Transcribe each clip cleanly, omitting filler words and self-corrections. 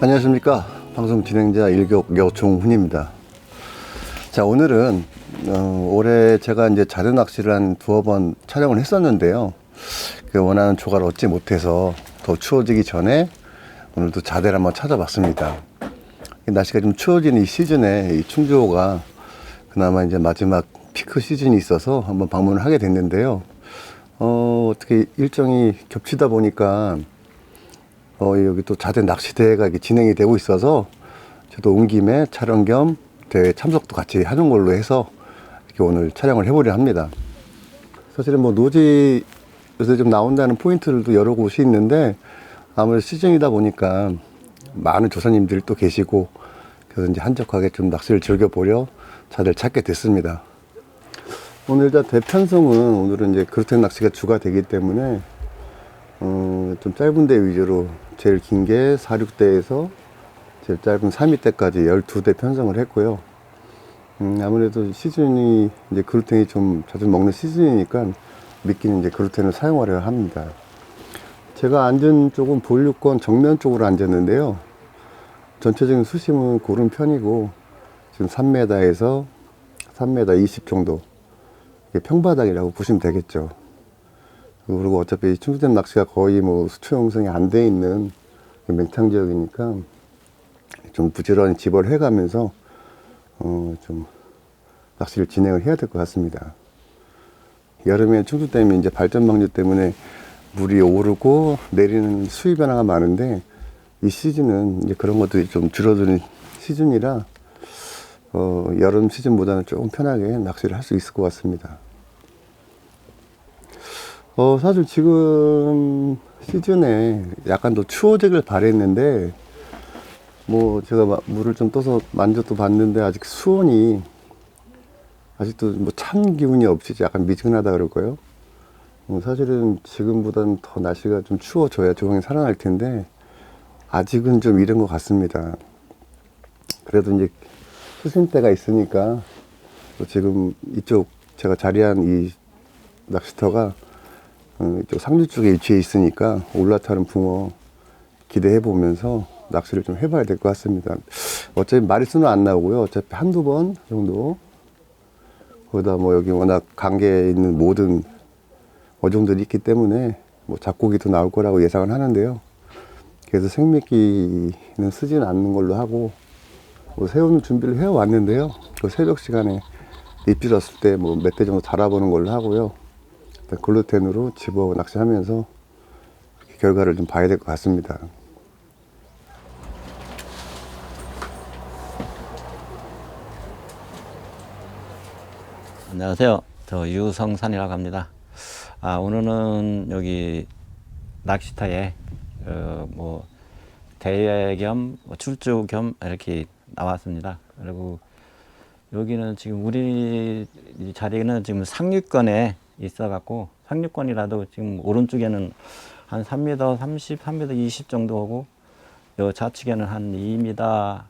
안녕하십니까. 방송 진행자 일격 여종훈입니다. 자, 오늘은 올해 제가 이제 자대 낚시를 한 두어 번 촬영을 했었는데요. 그 원하는 조과를 얻지 못해서 더 추워지기 전에 오늘도 자대를 한번 찾아봤습니다. 날씨가 좀 추워지는 이 시즌에 이 충주호가 그나마 이제 마지막 피크 시즌이 있어서 한번 방문을 하게 됐는데요. 어떻게 일정이 겹치다 보니까 여기 또 자대 낚시대회가 진행이 되고 있어서 저도 온 김에 촬영 겸 대회 참석도 같이 하는 걸로 해서 이렇게 오늘 촬영을 해보려 합니다. 사실은 뭐 노지 요새 좀 나온다는 포인트들도 여러 곳이 있는데 아무래도 시즌이다 보니까 많은 조사님들이 또 계시고 그래서 이제 한적하게 좀 낚시를 즐겨보려 자대를 찾게 됐습니다. 오늘 일단 대편성은 오늘은 이제 그루텐 낚시가 주가 되기 때문에 좀 짧은 대 위주로 제일 긴 게 46대에서 제일 짧은 32대까지 12대 편성을 했고요. 아무래도 시즌이 이제 그루텐이 좀 자주 먹는 시즌이니까 미끼는 이제 그루텐을 사용하려 합니다. 제가 앉은 쪽은 본류권 정면 쪽으로 앉았는데요. 전체적인 수심은 고른 편이고 지금 3m에서 3m 20 정도 평바닥이라고 보시면 되겠죠. 그리고 어차피 충주댐 낚시가 거의 뭐 수초 형성이 안 돼 있는 맹탕 지역이니까 좀 부지런히 집어를 해가면서 좀 낚시를 진행을 해야 될 것 같습니다. 여름에 충주댐이 이제 발전 방류 때문에 물이 오르고 내리는 수위 변화가 많은데 이 시즌은 이제 그런 것들이 좀 줄어드는 시즌이라 여름 시즌보다는 조금 편하게 낚시를 할 수 있을 것 같습니다. 사실 지금 시즌에 약간 더 추워지길 바랬는데 뭐 제가 물을 좀 떠서 만져도 봤는데 아직 수온이 아직도 뭐 찬 기운이 없이 약간 미지근하다 그럴까요? 사실은 지금보다는 더 날씨가 좀 추워져야 조항이 살아날 텐데 아직은 좀 이른 것 같습니다. 그래도 이제 수심대가 있으니까 또 지금 이쪽 제가 자리한 이 낚시터가 이쪽 상류 쪽에 위치해 있으니까 올라타는 붕어 기대해 보면서 낚시를 좀 해봐야 될 것 같습니다. 어차피 마리수는 안 나오고요. 어차피 한두 번 정도. 거기다 뭐 여기 워낙 관계에 있는 모든 어종들이 있기 때문에 뭐 잡고기도 나올 거라고 예상을 하는데요. 그래서 생미끼는 쓰지는 않는 걸로 하고 뭐 새우는 준비를 해 왔는데요. 그 새벽 시간에 입질었을 때 뭐 몇 대 정도 달아보는 걸로 하고요. 글루텐으로 집어 낚시하면서 결과를 좀 봐야 될 것 같습니다. 안녕하세요. 저 유성산이라고 합니다. 오늘은 여기 낚시터에 뭐 대회 겸 출조 겸 이렇게 나왔습니다. 그리고 여기는 지금 우리 이 자리는 지금 상류권에 있어갖고 상류권이라도 지금 오른쪽에는 한 3m 30, 3m 20 정도 오고 요 좌측에는 한 2m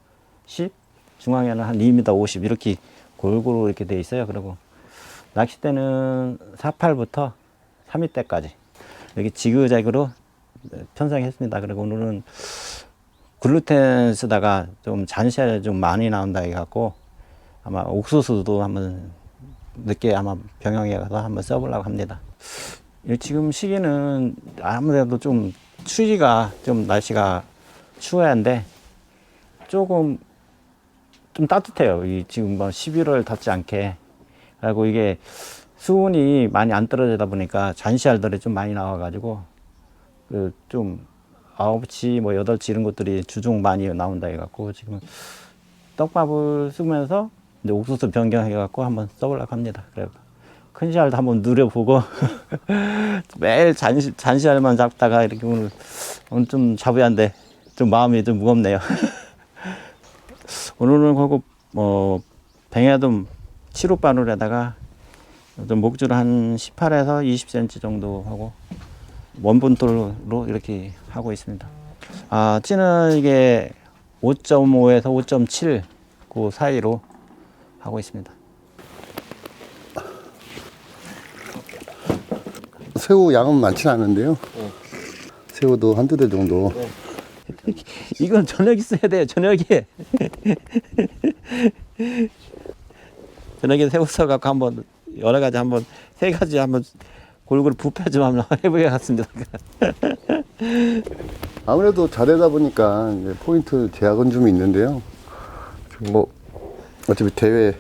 10, 중앙에는 한 2m 50 이렇게 골고루 이렇게 돼 있어요. 그리고 낚싯대는 48부터 32대까지 여기 지그재그로 편성했습니다. 그리고 오늘은 글루텐 쓰다가 좀 잔시알 좀 많이 나온다 해갖고 아마 옥수수도 한번 늦게 아마 병영에 가서 한번 써보려고 합니다. 지금 시기는 아무래도 좀 추위가 좀 날씨가 추워야 하는데 조금 좀 따뜻해요. 지금 뭐 11월 닿지 않게. 그리고 이게 수온이 많이 안 떨어지다 보니까 잔시알들이 좀 많이 나와가지고 좀 9시 뭐 8시 이런 것들이 주종 많이 나온다 해갖고 지금 떡밥을 쓰면서 이제 옥수수 변경해갖고 한번 써보려고 합니다. 그래 큰 씨알도 한번 누려보고 매일 잔시알만 잡다가 이렇게 오늘 좀 잡아야 하는데 좀 마음이 좀 무겁네요. 오늘은 그거 뱅에돔 7호 바늘에다가 좀 목줄 한 18에서 20cm 정도 하고 원분돌로 이렇게 하고 있습니다. 찌는 이게 5.5에서 5.7 그 사이로 하고 있습니다. 새우 양은 많지는 않은데요. 새우도 한두 대 정도 이건 저녁 있어야 돼요. 저녁에. 저녁에 새우살 갖고 한번 여러 가지 한번 세 가지 한번 골고루 뷔페 좀 한번 해보겠습니다. 아무래도 자대다 보니까 이제 포인트 제약은 좀 있는데요. 뭐 어차피 대회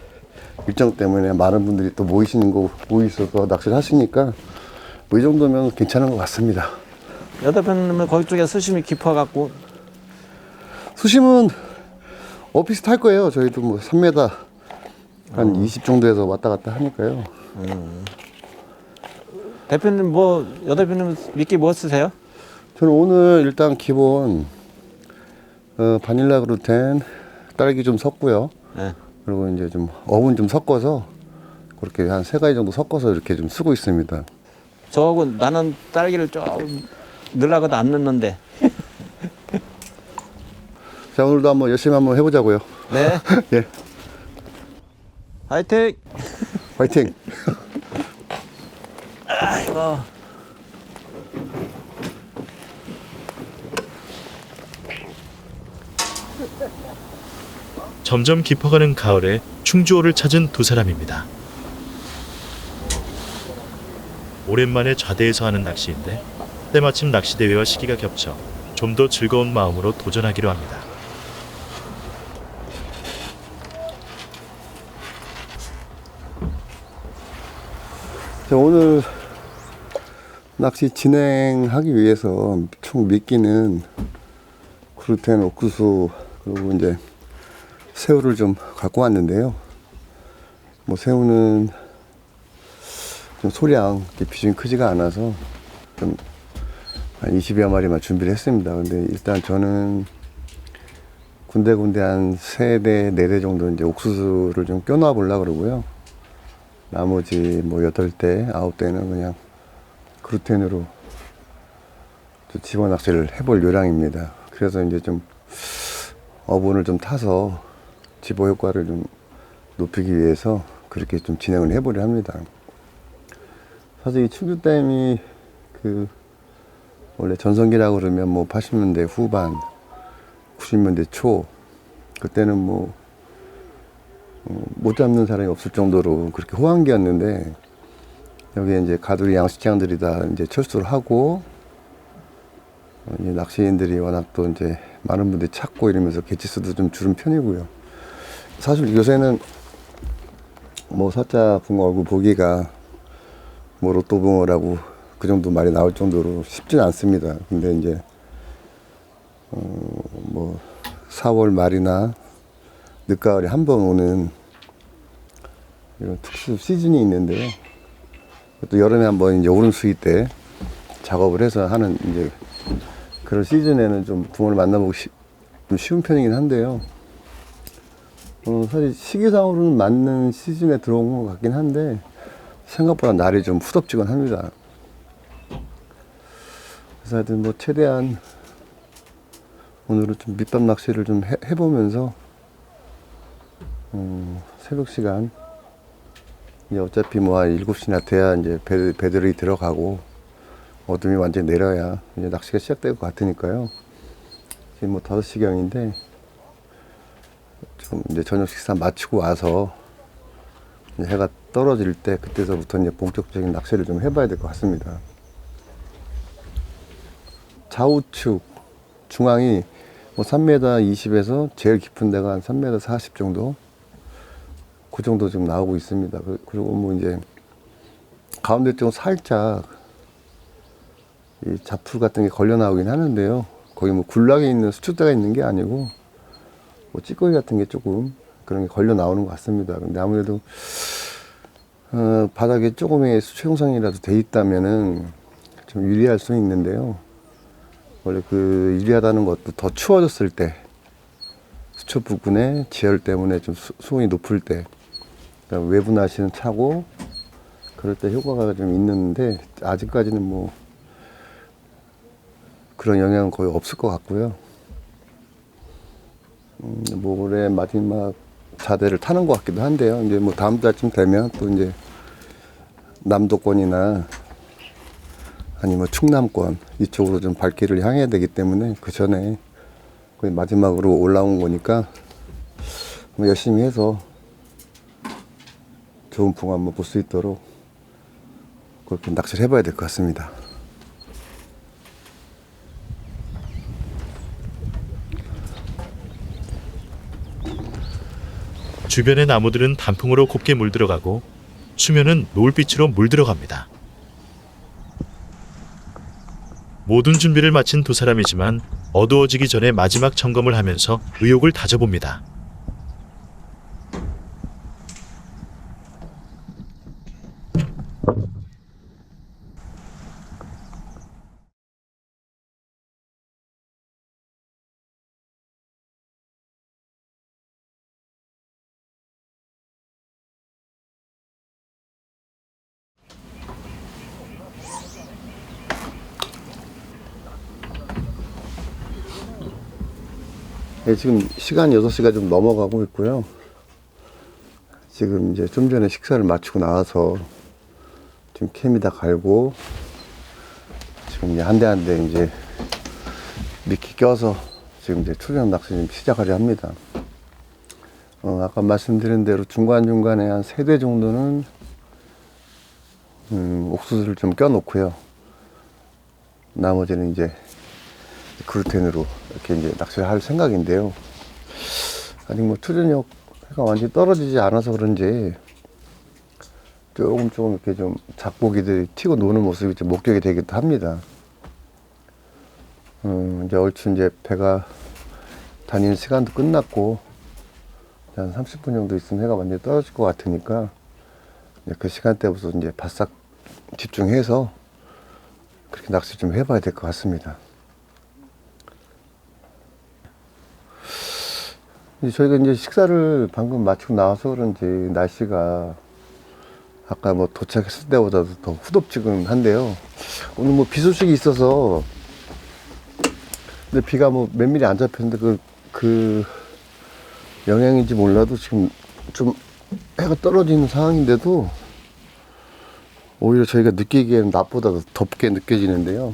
일정 때문에 많은 분들이 또 모이셔서 낚시를 하시니까 뭐 이 정도면 괜찮은 것 같습니다. 여덟 거기 쪽에 수심이 깊어갖고 수심은 비슷할 거예요. 저희도 뭐 3m 한 20 정도에서 왔다 갔다 하니까요. 대표님 여대표님 미끼 뭐 쓰세요? 저는 오늘 일단 기본 바닐라 그루텐 딸기 좀 섞고요. 네. 그리고 이제 좀 어분 좀 섞어서 그렇게 한 3가지 정도 섞어서 이렇게 좀 쓰고 있습니다. 저하고 나는 딸기를 좀 넣으려고도 안 넣는데. 자, 오늘도 한번 열심히 한번 해보자고요. 네. 예, 화이팅! 화이팅! 아이고. 점점 깊어가는 가을에 충주호를 찾은 두 사람입니다. 오랜만에 좌대에서 하는 낚시인데 때마침 낚시대회와 시기가 겹쳐 좀 더 즐거운 마음으로 도전하기로 합니다. 자, 오늘 낚시 진행하기 위해서 총 미끼는 그루텐, 옥수수, 그리고 이제 새우를 좀 갖고 왔는데요. 뭐 새우는 좀 소량 비중이 크지가 않아서 좀 한 20여 마리만 준비를 했습니다. 근데 일단 저는 군데군데 한 3대, 4대 정도 이제 옥수수를 좀 껴놔 보려고 그러고요. 나머지 뭐 8대, 9대는 그냥 그루텐으로 집어 낚시를 해볼 요량입니다. 그래서 이제 좀 어분을 좀 타서 집어 효과를 좀 높이기 위해서 그렇게 좀 진행을 해보려 합니다. 사실 이 충주댐이 원래 전성기라고 그러면 뭐 80년대 후반, 90년대 초, 그때는 뭐 못 잡는 사람이 없을 정도로 그렇게 호황기였는데, 여기에 이제 가두리 양식장들이 다 이제 철수를 하고, 이제 낚시인들이 워낙 또 이제 많은 분들이 찾고 이러면서 개체수도 좀 줄은 편이고요. 사실 요새는 뭐 사자 붕어 얼굴 보기가 뭐 로또 붕어라고 그 정도 말이 나올 정도로 쉽지는 않습니다. 근데 이제 뭐 4월 말이나 늦가을에 한 번 오는 이런 특수 시즌이 있는데요. 또 여름에 한 번 이제 오름수위 때 작업을 해서 하는 이제 그런 시즌에는 좀 붕어를 만나보기 좀 쉬운 편이긴 한데요. 사실 시기상으로는 맞는 시즌에 들어온 것 같긴 한데 생각보다 날이 좀 후덥지근합니다. 그래서 하여튼 뭐 최대한 오늘은 좀 밑밥 낚시를 좀 해보면서 새벽 시간 이제 어차피 뭐 한 7시나 돼야 이제 배들이 들어가고 어둠이 완전히 내려야 이제 낚시가 시작될 것 같으니까요. 지금 뭐 5시경인데 좀 이제 저녁 식사 마치고 와서 이제 해가 떨어질 때 그때서부터 이제 본격적인 낚시를 좀 해봐야 될 것 같습니다. 좌우측 중앙이 뭐 3m 20에서 제일 깊은 데가 한 3m 40 정도, 그 정도 지금 나오고 있습니다. 그리고 뭐 이제 가운데 좀 살짝 이 잡풀 같은 게 걸려 나오긴 하는데요. 거기 뭐 굴락에 있는 수축대가 있는 게 아니고 뭐 찌꺼기 같은 게 조금 그런 게 걸려 나오는 것 같습니다. 근데 아무래도 바닥에 조금의 수채 형성이라도 돼 있다면은 좀 유리할 수 있는데요. 원래 그 유리하다는 것도 더 추워졌을 때 수초 부근에 지열 때문에 좀 수온이 높을 때, 그러니까 외부 날씨는 차고 그럴 때 효과가 좀 있는데 아직까지는 뭐 그런 영향은 거의 없을 것 같고요. 뭐 올해 마지막 자대를 타는 것 같기도 한데요. 이제 뭐 다음 달쯤 되면 또 이제 남도권이나 아니면 충남권 이쪽으로 좀 발길을 향해야 되기 때문에 그 전에 거의 마지막으로 올라온 거니까 열심히 해서 좋은 붕어 한번 볼 수 있도록 그렇게 낚시를 해봐야 될 것 같습니다. 주변의 나무들은 단풍으로 곱게 물들어가고 수면은 노을빛으로 물들어갑니다. 모든 준비를 마친 두 사람이지만 어두워지기 전에 마지막 점검을 하면서 의욕을 다져봅니다. 네, 지금 시간 6시가 좀 넘어가고 있고요. 지금 이제 좀 전에 식사를 마치고 나와서 지금 캠에다 갈고 지금 이제 한 대 한 대 이제 미끼 껴서 지금 이제 출격 낚시 좀 시작하려 합니다. 아까 말씀드린 대로 중간중간에 한 3대 정도는 옥수수를 좀 껴놓고요. 나머지는 이제 그루텐으로 이렇게 이제 낚시를 할 생각인데요. 아직 뭐 투전력 해가 완전히 떨어지지 않아서 그런지 조금 이렇게 좀 작고기들이 튀고 노는 모습이 좀 목격이 되기도 합니다. 이제 얼추 이제 배가 다니는 시간도 끝났고 한 30분 정도 있으면 해가 완전히 떨어질 것 같으니까 이제 그 시간대부터 이제 바싹 집중해서 그렇게 낚시 좀 해봐야 될 것 같습니다. 저희가 이제 식사를 방금 마치고 나와서 그런지 날씨가 아까 뭐 도착했을 때보다도 더 후덥지근한데요. 오늘 뭐 비 소식이 있어서 근데 비가 뭐 몇 밀리 안 잡혔는데 그 영향인지 몰라도 지금 좀 해가 떨어지는 상황인데도 오히려 저희가 느끼기에는 낮보다 더 덥게 느껴지는데요.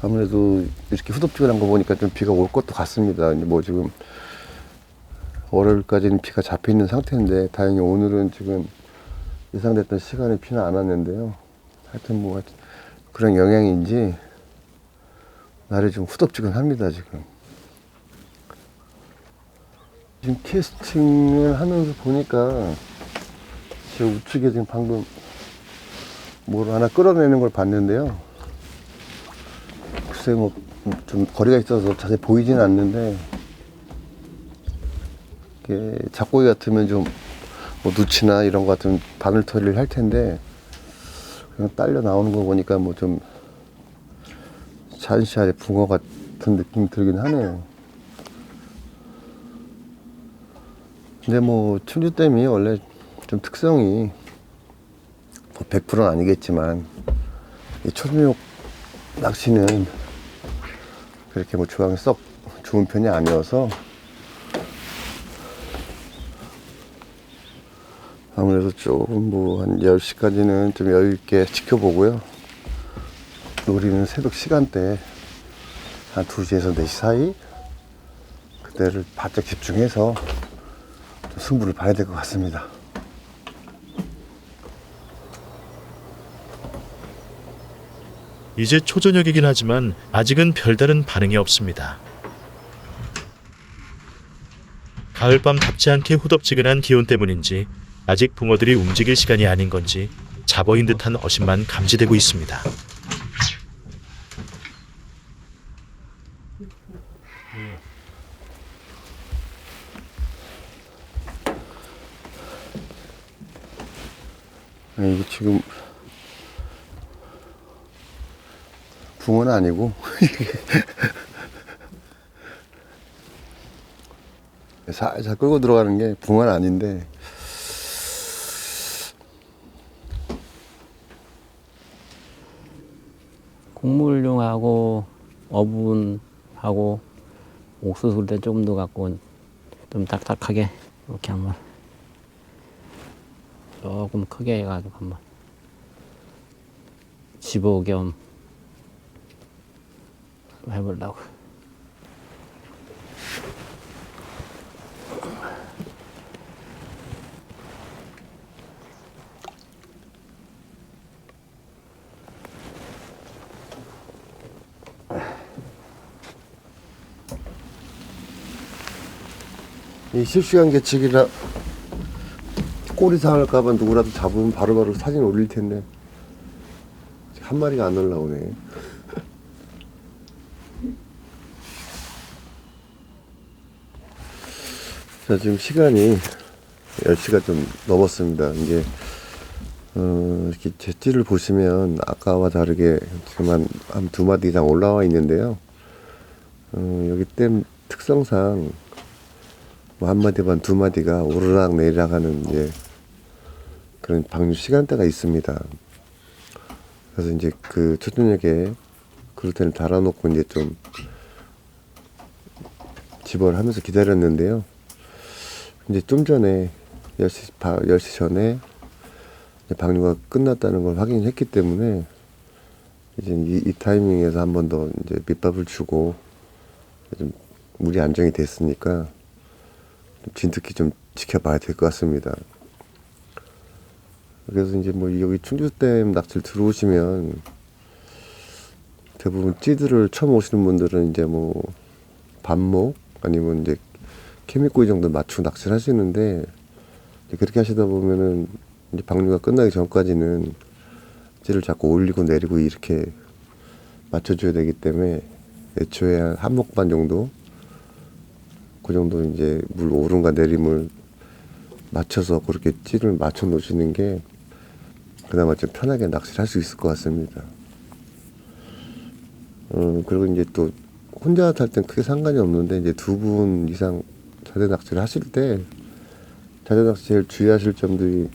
아무래도 이렇게 후덥지근한 거 보니까 좀 비가 올 것도 같습니다. 뭐 지금 월요일까지는 비가 잡혀 있는 상태인데 다행히 오늘은 지금 예상됐던 시간에 비는 안 왔는데요. 하여튼 뭐 그런 영향인지 날이 좀 후덥지근합니다. 지금 캐스팅을 하면서 보니까 저 우측에 지금 방금 뭘 하나 끌어내는 걸 봤는데요. 글쎄 뭐 좀 거리가 있어서 자세히 보이지는 않는데 이게 잡고기 같으면 좀 뭐 누치나 이런 거 같으면 바늘 처리를 할 텐데 그냥 딸려 나오는 거 보니까 뭐 좀 샤인샤인의 붕어 같은 느낌이 들긴 하네요. 근데 뭐 충주댐이 원래 좀 특성이 뭐 100%는 아니겠지만 이 초저녁 낚시는 그렇게 뭐 조항이 썩 좋은 편이 아니어서 아무래도 조금 뭐 한 10시까지는 좀 여유있게 지켜보고요. 우리는 새벽 시간대 한 2시에서 4시 사이 그때를 바짝 집중해서 좀 승부를 봐야 될 것 같습니다. 이제 초저녁이긴 하지만 아직은 별다른 반응이 없습니다. 가을밤답지 않게 후덥지근한 기온 때문인지 아직 붕어들이 움직일 시간이 아닌 건지 잡어인 듯한 어심만 감지되고 있습니다. 이게 지금 붕어는 아니고 살살 끌고 들어가는 게 붕어는 아닌데 곡물용하고 어분하고 옥수수를 조금 더 갖고 좀 딱딱하게 이렇게 한번 조금 크게 해가지고 한번 집어 겸 해보려고. 이 실시간 계측이라 꼬리 상할까봐 누구라도 잡으면 바로바로 사진 올릴 텐데 한 마리가 안 올라오네. 자, 지금 시간이 10시가 좀 넘었습니다. 이제 이렇게 제 띠를 보시면 아까와 다르게 지금 한 두 마디 이상 올라와 있는데요. 여기 댐 특성상 뭐 한 마디 반 두 마디가 오르락 내리락 하는 이제 그런 방류 시간대가 있습니다. 그래서 이제 그 초저녁에 그루텐을 달아놓고 이제 좀 집어를 하면서 기다렸는데요. 이제 좀 전에 10시 전에 방류가 끝났다는 걸 확인했기 때문에 이제 이 타이밍에서 한 번 더 이제 밑밥을 주고 좀 물이 안정이 됐으니까 좀 진득히 좀 지켜봐야 될 것 같습니다. 그래서 이제 뭐 여기 충주댐 낚시를 들어오시면 대부분 찌들을 처음 오시는 분들은 이제 뭐 반목 아니면 이제 케미꼬이 정도 맞추고 낚시를 하시는데 그렇게 하시다 보면은 이제 방류가 끝나기 전까지는 찌를 자꾸 올리고 내리고 이렇게 맞춰줘야 되기 때문에 애초에 한 한목 반 정도 그 정도 이제 물 오름과 내림을 맞춰서 그렇게 찌를 맞춰 놓으시는 게 그나마 좀 편하게 낚시를 할 수 있을 것 같습니다. 그리고 이제 또 혼자 탈 땐 크게 상관이 없는데 이제 두 분 이상 자대 낚시를 하실 때 자대 낚시 제일 주의하실 점들이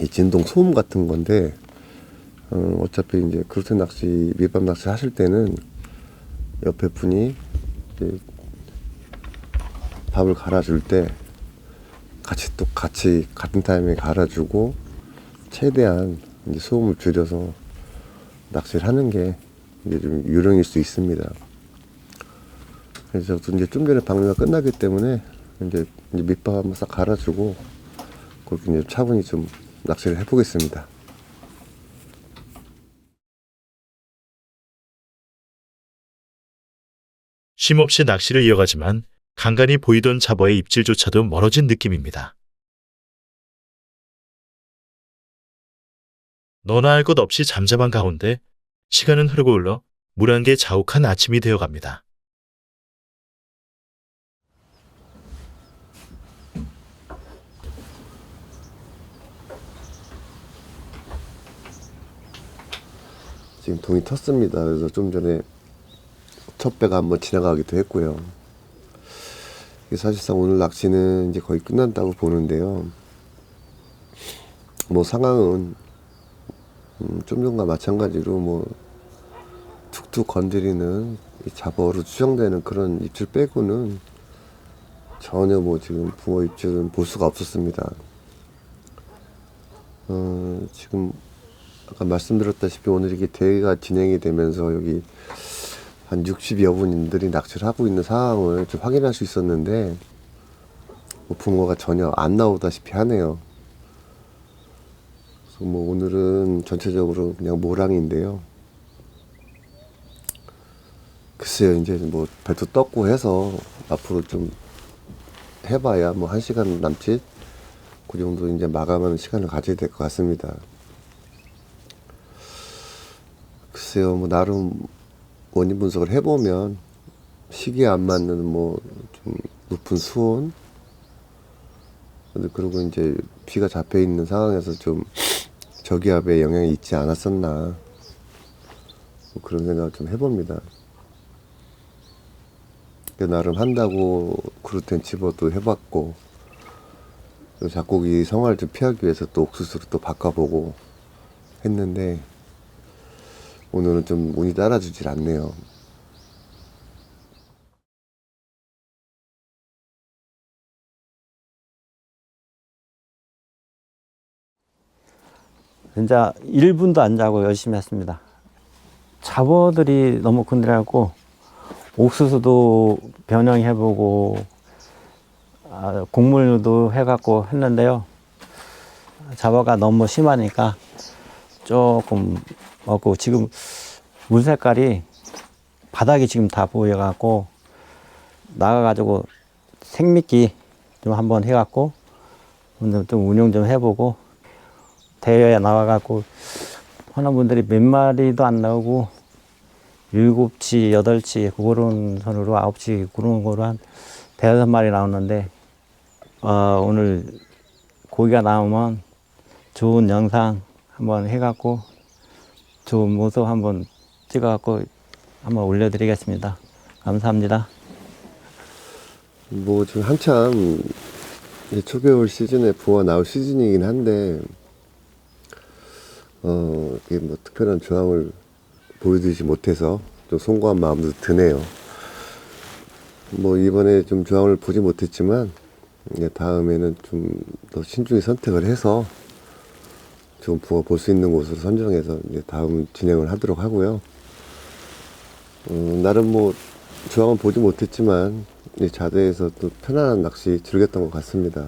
이 진동 소음 같은 건데 어차피 이제 그루텐 낚시 밑밥 낚시 하실 때는 옆에 분이 이제 밥을 갈아줄 때 같이 같은 타임에 갈아주고 최대한 이제 소음을 줄여서 낚시를 하는 게 이제 좀 요령일 수 있습니다. 그래서 저도 이제 좀 전에 방류가 끝나기 때문에 이제 밑밥 한번 싹 갈아주고 그렇게 이제 차분히 좀 낚시를 해보겠습니다. 쉼없이 낚시를 이어가지만 간간히 보이던 잡어의 입질조차도 멀어진 느낌입니다. 너나 할 것 없이 잠잠한 가운데 시간은 흐르고 흘러 물안개 자욱한 아침이 되어갑니다. 지금 동이 텄습니다. 그래서 좀 전에 첫 배가 한번 지나가기도 했고요. 사실상 오늘 낚시는 이제 거의 끝난다고 보는데요. 뭐 상황은 좀 전과 마찬가지로 뭐 툭툭 건드리는 잡어로 추정되는 그런 입질 빼고는 전혀 뭐 지금 붕어 입질은 볼 수가 없었습니다. 지금 아까 말씀드렸다시피 오늘 이게 대회가 진행이 되면서 여기 한 60여 분들이 낚시를 하고 있는 상황을 좀 확인할 수 있었는데 뭐 붕어가 전혀 안 나오다시피 하네요. 그래서 뭐 오늘은 전체적으로 그냥 모랑인데요. 글쎄요, 이제 뭐 배도 떴고 해서 앞으로 좀 해봐야 뭐 1시간 남짓 그 정도 이제 마감하는 시간을 가져야 될 것 같습니다. 글쎄요, 뭐 나름 원인 분석을 해보면 시기에 안 맞는 뭐 좀 높은 수온 그리고 이제 비가 잡혀 있는 상황에서 좀 저기압에 영향이 있지 않았었나 뭐 그런 생각을 좀 해봅니다. 나름 한다고 그루텐 집어도 해봤고 작곡이 성화를 좀 피하기 위해서 또 옥수수로 또 바꿔보고 했는데 오늘은 좀 운이 따라주질 않네요. 진짜 1분도 안 자고 열심히 했습니다. 잡어들이 너무 건드려갖고 옥수수도 변형해보고 곡물도 해갖고 했는데요. 잡어가 너무 심하니까 조금 먹고 지금 물 색깔이 바닥이 지금 다 보여갖고 나가가지고 생미끼 좀 한번 해갖고 오늘 좀 운영 좀 해보고 대회에 나와갖고 하는 분들이 몇 마리도 안 나오고 7치, 8치 그런 선으로 9치 그런 거로 한 5마리 나오는데 오늘 고기가 나오면 좋은 영상 한번 해갖고 좋은 모습 한번 찍어갖고 한번 올려드리겠습니다. 감사합니다. 뭐 지금 한참 이제 초겨울 시즌에 붕어 나올 시즌이긴 한데 이게 뭐 특별한 조항을 보여드리지 못해서 좀 송구한 마음도 드네요. 뭐 이번에 좀 조항을 보지 못했지만 이제 다음에는 좀 더 신중히 선택을 해서 좀 붕어 볼 수 있는 곳으로 선정해서 이제 다음 진행을 하도록 하고요. 나름 뭐 조항은 보지 못했지만 이제 자대에서 또 편안한 낚시 즐겼던 것 같습니다.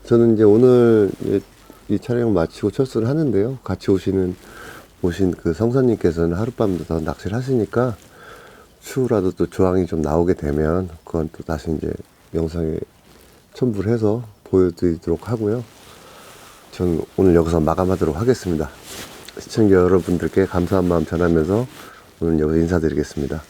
저는 이제 오늘 이제 이 촬영 마치고 철수를 하는데요. 같이 오신 그 성사님께서는 하룻밤 더 낚시를 하시니까 추후라도 또 조항이 좀 나오게 되면 그건 또 다시 이제 영상에 첨부를 해서 보여드리도록 하고요. 저는 오늘 여기서 마감하도록 하겠습니다. 시청자 여러분들께 감사한 마음 전하면서 오늘 여기서 인사드리겠습니다.